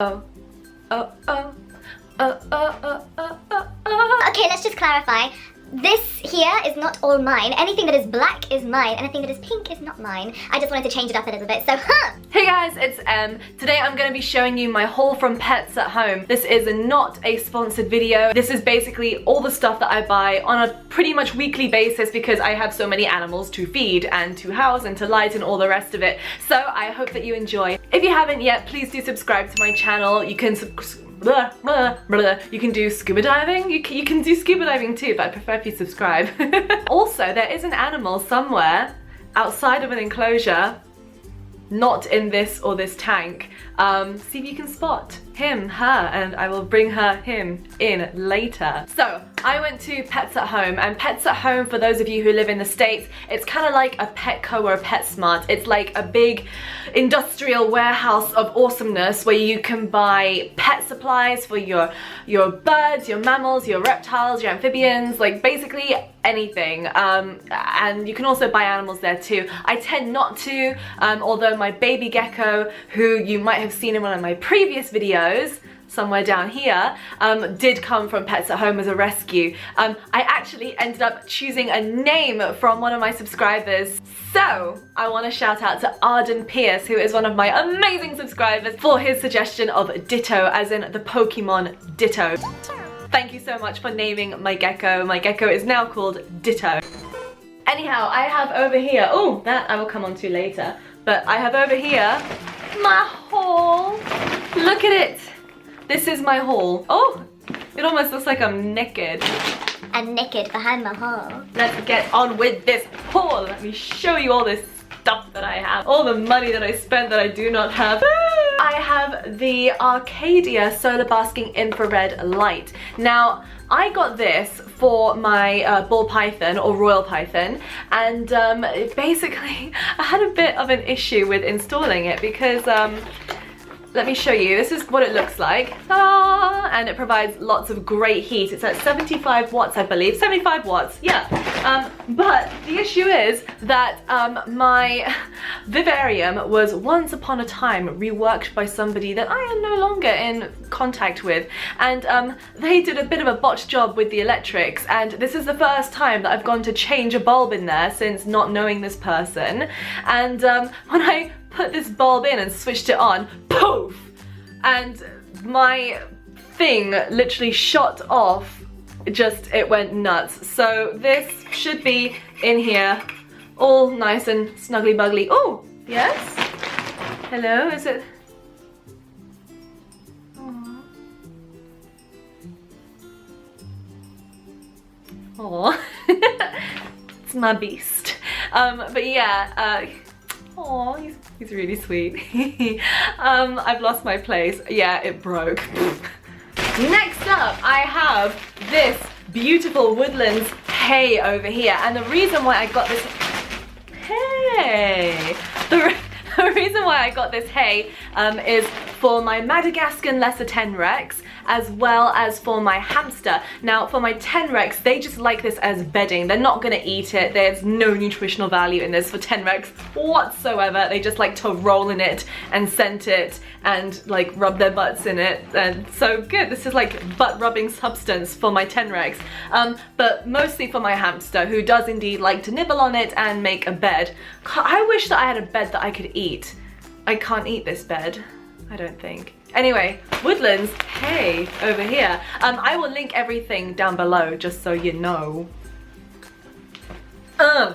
Okay, let's just clarify. This here is not all mine. Anything that is black is mine. Anything that is pink is not mine. I just wanted to change it up a little bit, so Hey guys, it's Em. Today I'm going to be showing you my haul from Pets at Home. This is not a sponsored video. This is basically all the stuff that I buy on a pretty much weekly basis because I have so many animals to feed and to house and to light and all the rest of it. So I hope that you enjoy. If you haven't yet, please do subscribe to my channel. You can you can do scuba diving. You can do scuba diving too, but I prefer if you subscribe. Also, there is an animal somewhere outside of an enclosure, not in this or this tank. See if you can spot him, her, and I will bring him in later. So I went to Pets at Home, and Pets at Home, for those of you who live in the States, it's kind of like a Petco or a PetSmart. It's like a big industrial warehouse of awesomeness where you can buy pet supplies for your birds, your mammals, your reptiles, your amphibians, like basically anything. And you can also buy animals there too. I tend not to, although my baby gecko, who you might have seen in one of my previous videos, somewhere down here, did come from Pets at Home as a rescue. I actually ended up choosing a name from one of my subscribers. So I want to shout out to Arden Pierce, who is one of my amazing subscribers, for his suggestion of Ditto, as in the Pokemon Ditto. Thank you so much for naming my gecko. My gecko is now called Ditto. Anyhow, I have over here, oh, that I will come on to later, but I have over here my haul. Look at it. This is my haul. Oh, it almost looks like I'm naked. I'm naked behind my haul. Let's get on with this haul. Let me show you all this stuff that I have. All the money that I spent that I do not have. I have the Arcadia Solar Basking Infrared Light. Now, I got this for my ball python, or royal python, and basically I had a bit of an issue with installing it because let me show you. This is what it looks like. Ta-da! And it provides lots of great heat. It's at 75 watts, I believe. 75 watts, yeah. But the issue is that my vivarium was once upon a time reworked by somebody that I am no longer in contact with. And they did a bit of a botched job with the electrics. And this is the first time that I've gone to change a bulb in there since not knowing this person. And when I put this bulb in and switched it on, poof! And my thing literally shot off. It went nuts. So this should be in here, all nice and snuggly buggly. Oh, yes? Hello, is it? Aww. It's my beast. But yeah, oh, he's really sweet. I've lost my place. Yeah, it broke. Next up, I have this beautiful Woodlands hay over here. And the reason why I got this hay, the reason why I got this hay is for my Madagascan lesser tenrecs, as well as for my hamster. Now, for my tenrecs, they just like this as bedding. They're not gonna eat it. There's no nutritional value in this for tenrecs whatsoever. They just like to roll in it and scent it and like rub their butts in it. And so good. This is like butt rubbing substance for my tenrecs. But mostly for my hamster, who does indeed like to nibble on it and make a bed. I wish that I had a bed that I could eat. I can't eat this bed, I don't think. Anyway, Woodlands hay over here. I will link everything down below just so you know. Oh,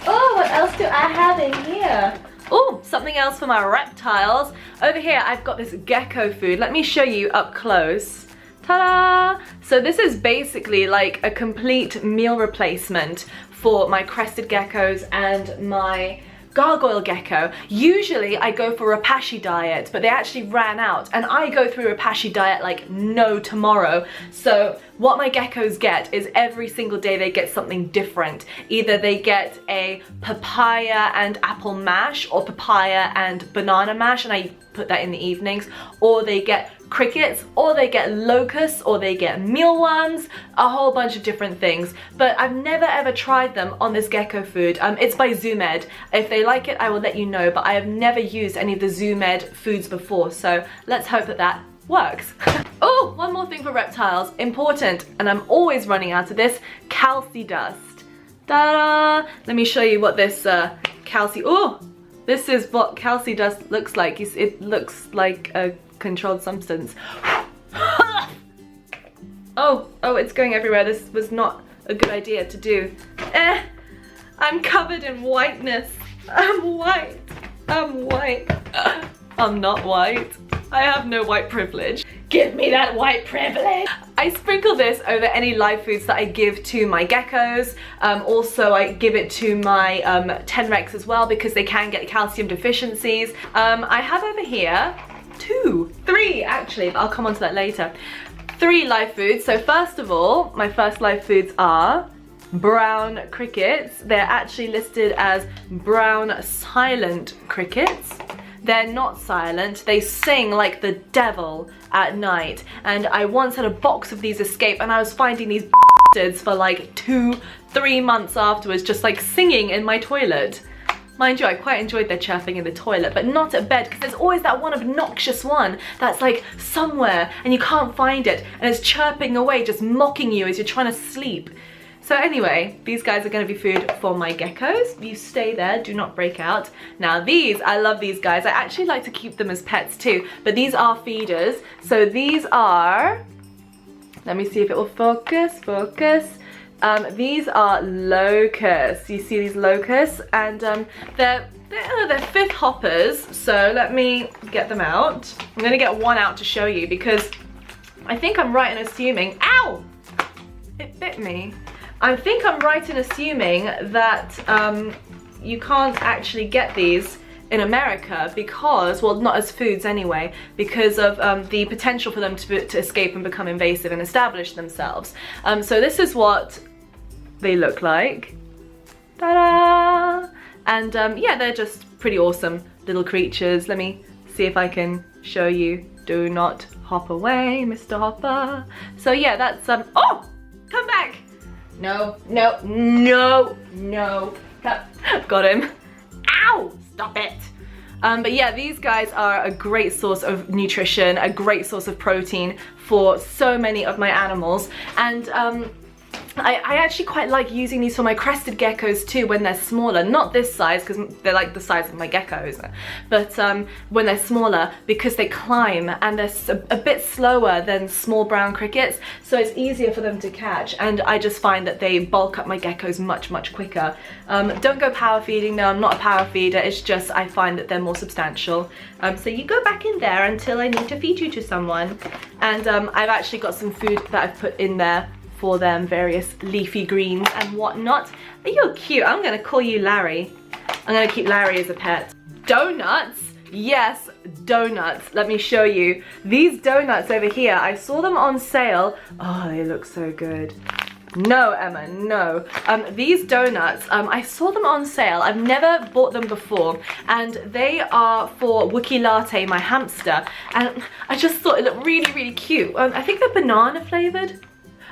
what else do I have in here? Oh, something else for my reptiles. Over here, I've got this gecko food. Let me show you up close. Ta-da! So this is basically like a complete meal replacement for my crested geckos and my gargoyle gecko. Usually I go for Repashy diet, but they actually ran out, and I go through Repashy diet like no tomorrow. So what my geckos get is every single day they get something different. Either they get a papaya and apple mash, or papaya and banana mash, and I put that in the evenings, or they get crickets, or they get locusts, or they get mealworms, a whole bunch of different things. But I've never ever tried them on this gecko food. It's by Zoomed. If they like it, I will let you know, but I have never used any of the Zoomed foods before, so let's hope that that works. Oh, one more thing for reptiles, important, and I'm always running out of this, Calci-dust. Ta-da! Let me show you what this this is what Calci-dust looks like. It looks like a controlled substance. Oh, it's going everywhere. This was not a good idea to do. I'm covered in whiteness. I'm white. I'm white. I'm not white. I have no white privilege. Give me that white privilege. I sprinkle this over any live foods that I give to my geckos. Also, I give it to my tenrecs as well, because they can get calcium deficiencies. I have over here three actually, but I'll come on to that later. 3 live foods. So first of all, my first live foods are brown crickets. They're actually listed as brown silent crickets. They're not silent, they sing like the devil at night. And I once had a box of these escape, and I was finding these bastards for like 2-3 months afterwards, just like singing in my toilet. Mind you, I quite enjoyed their chirping in the toilet, but not at bed, because there's always that one obnoxious one that's like somewhere and you can't find it, and it's chirping away, just mocking you as you're trying to sleep. So anyway, these guys are going to be food for my geckos. You stay there, do not break out. Now these, I love these guys. I actually like to keep them as pets too, but these are feeders. So these are, let me see if it will focus. These are locusts. You see these locusts, and they're 5th hoppers. So let me get them out. I'm going to get one out to show you, because I think I'm right in assuming, ow! It bit me. I think I'm right in assuming that you can't actually get these in America because, well, not as foods anyway, because of the potential for them to escape and become invasive and establish themselves. So this is what they look like. Ta-da! And yeah, they're just pretty awesome little creatures. Let me see if I can show you. Do not hop away, Mr. Hopper. So yeah, that's oh! Come back! No. Got him. Ow! Stop it. But yeah, these guys are a great source of nutrition, a great source of protein for so many of my animals. And I actually quite like using these for my crested geckos too when they're smaller. Not this size, because they're like the size of my geckos, but when they're smaller, because they climb and they're a bit slower than small brown crickets, so it's easier for them to catch, and I just find that they bulk up my geckos much quicker. Don't go power feeding though. I'm not a power feeder, it's just I find that they're more substantial. So you go back in there until I need to feed you to someone. And I've actually got some food that I've put in there for them, various leafy greens and whatnot. But you're cute. I'm gonna call you Larry. I'm gonna keep Larry as a pet. Donuts, yes, donuts. Let me show you. These donuts over here, I saw them on sale. Oh, they look so good. No, Emma, no. These donuts, I saw them on sale. I've never bought them before, and they are for Wookie Latte, my hamster, and I just thought it looked really cute. I think they're banana flavored.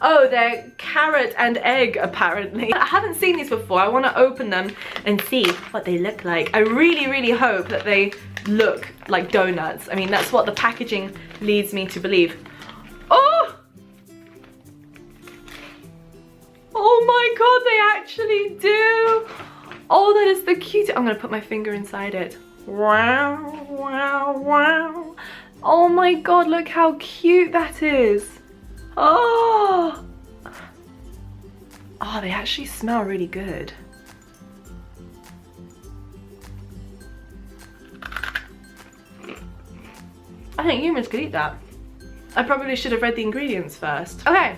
Oh, they're carrot and egg, apparently. I haven't seen these before. I want to open them and see what they look like. I really hope that they look like donuts. I mean, that's what the packaging leads me to believe. Oh! Oh my god, they actually do! Oh, that is the cutest. I'm gonna put my finger inside it. Wow. Oh my god, look how cute that is. Oh! Oh, they actually smell really good. I think humans could eat that. I probably should have read the ingredients first. Okay.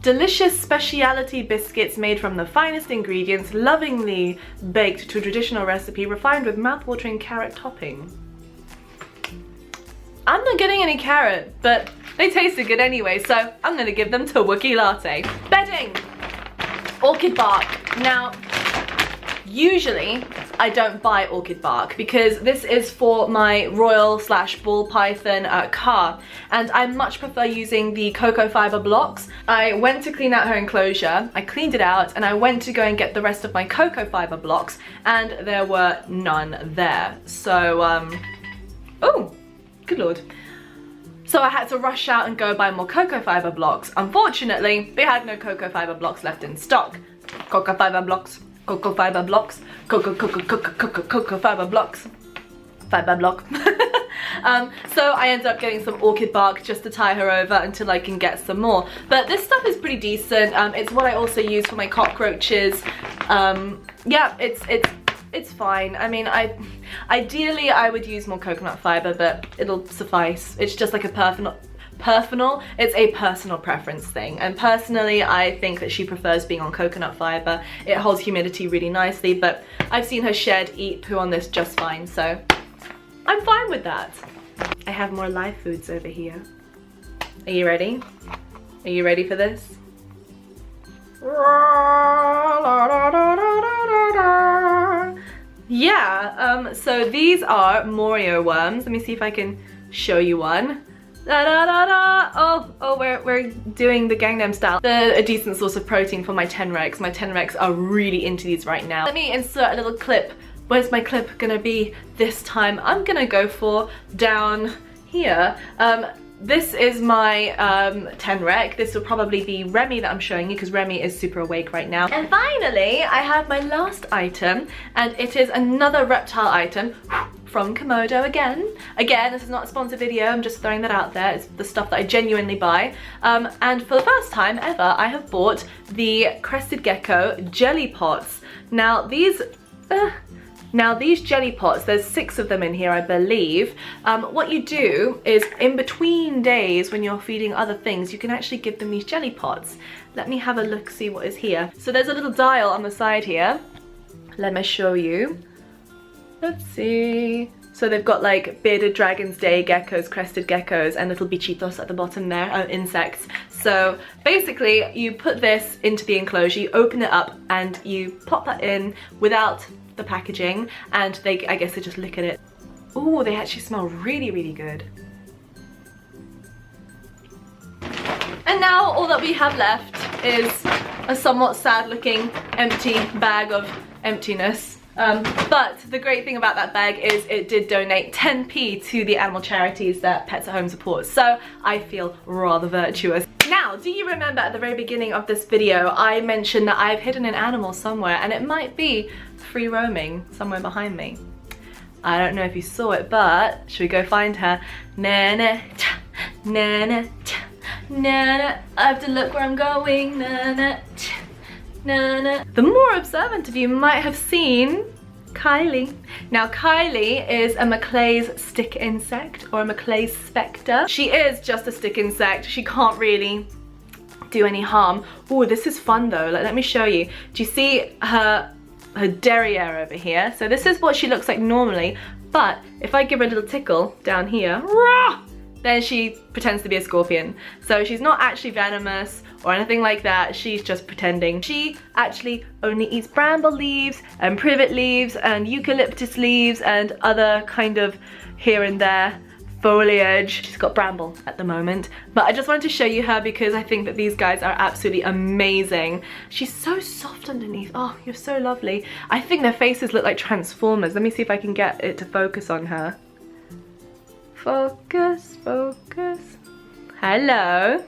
Delicious specialty biscuits made from the finest ingredients, lovingly baked to a traditional recipe, refined with mouth-watering carrot topping. I'm not getting any carrot, but They tasted good anyway, so I'm gonna give them to Wookie Latte. Bedding. Orchid bark. Now, usually I don't buy orchid bark because this is for my royal / ball python car, and I much prefer using the cocoa fiber blocks. I went to clean out her enclosure, I cleaned it out, and I went to go and get the rest of my cocoa fiber blocks, and there were none there. So, oh, good lord. So I had to rush out and go buy more cocoa fiber blocks. Unfortunately, they had no cocoa fiber blocks left in stock. Cocoa fiber blocks. Cocoa fiber blocks, cocoa fiber blocks, fiber block. So I ended up getting some orchid bark just to tie her over until I can get some more. But this stuff is pretty decent. It's what I also use for my cockroaches. Yeah, it's fine. I mean, ideally I would use more coconut fiber, but it'll suffice. It's just like a it's a personal preference thing, and personally I think that she prefers being on coconut fiber. It holds humidity really nicely, but I've seen her shed eat poo on this just fine, so I'm fine with that. I have more live foods over here. Are you ready? Are you ready for this? Yeah, so these are Morio Worms. Let me see if I can show you one. Da, da, da, da. Oh, we're doing the Gangnam style. They're a decent source of protein for my tenrecs. My tenrecs are really into these right now. Let me insert a little clip. Where's my clip gonna be this time? I'm gonna go for down here. This is my tenrec. This will probably be Remy that I'm showing you because Remy is super awake right now. And finally, I have my last item, and it is another reptile item from Komodo again. Again, this is not a sponsored video, I'm just throwing that out there. It's the stuff that I genuinely buy. And for the first time ever, I have bought the crested gecko jelly pots. Now these jelly pots, there's 6 of them in here, I believe. What you do is in between days when you're feeding other things, you can actually give them these jelly pots. Let me have a look, see what is here. So there's a little dial on the side here. Let me show you. Let's see. So they've got like bearded dragons, day geckos, crested geckos, and little bichitos at the bottom there, insects. So basically you put this into the enclosure, you open it up, and you plop that in without the packaging, and I guess they just lick at it. Oh, they actually smell really, really good. And now all that we have left is a somewhat sad looking empty bag of emptiness. But the great thing about that bag is it did donate 10p to the animal charities that Pets at Home supports, so I feel rather virtuous. Now, do you remember at the very beginning of this video I mentioned that I've hidden an animal somewhere, and it might be free roaming somewhere behind me? I don't know if you saw it, but should we go find her? Na-na, cha, na-na, cha, na-na. I have to look where I'm going. Na-na, cha. Na-na. The more observant of you might have seen Kylie. Now Kylie is a Maclay's stick insect, or a Maclay's spectre. She is just a stick insect. She can't really do any harm. Oh, this is fun though. Let me show you. Do you see her derriere over here? So this is what she looks like normally, but if I give her a little tickle down here, rah, then she pretends to be a scorpion. So she's not actually venomous or anything like that, she's just pretending. She actually only eats bramble leaves and privet leaves and eucalyptus leaves and other kind of here and there foliage. She's got bramble at the moment, but I just wanted to show you her because I think that these guys are absolutely amazing. She's so soft underneath. Oh, you're so lovely. I think their faces look like Transformers. Let me see if I can get it to focus on her. Focus, focus. Hello.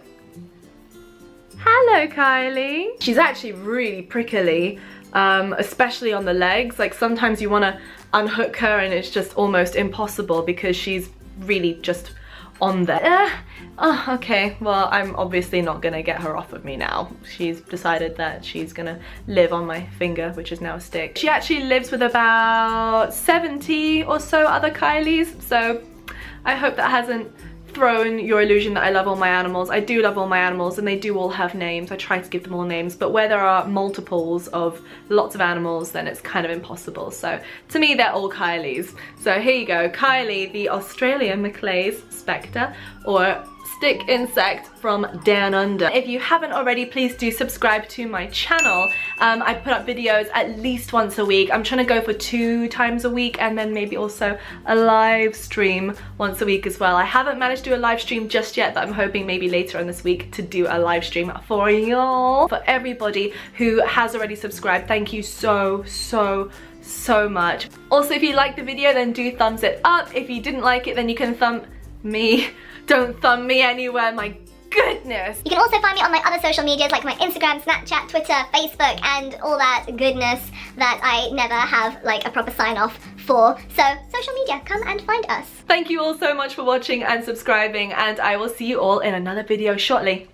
Hello, Kylie. She's actually really prickly, especially on the legs. Like sometimes you want to unhook her and it's just almost impossible because she's really just on there. Oh, okay, well, I'm obviously not gonna get her off of me now. She's decided that she's gonna live on my finger, which is now a stick. She actually lives with about 70 or so other Kylies, so I hope that hasn't thrown your illusion that I love all my animals. I do love all my animals and they do all have names. I try to give them all names, but where there are multiples of lots of animals, then it's kind of impossible. So to me, they're all Kylies. So here you go, Kylie, the Australian Maclay's spectre, or stick insect from down under. If you haven't already, please do subscribe to my channel. I put up videos at least once a week. I'm trying to go for 2 times a week, and then maybe also a live stream once a week as well. I haven't managed to do a live stream just yet, but I'm hoping maybe later on this week to do a live stream for y'all. For everybody who has already subscribed, thank you so much. Also, if you liked the video, then do thumbs it up. If you didn't like it, then you can thumb me. Don't thumb me anywhere, my goodness. You can also find me on my other social medias like my Instagram, Snapchat, Twitter, Facebook, and all that goodness that I never have like a proper sign off for. So social media, come and find us. Thank you all so much for watching and subscribing, and I will see you all in another video shortly.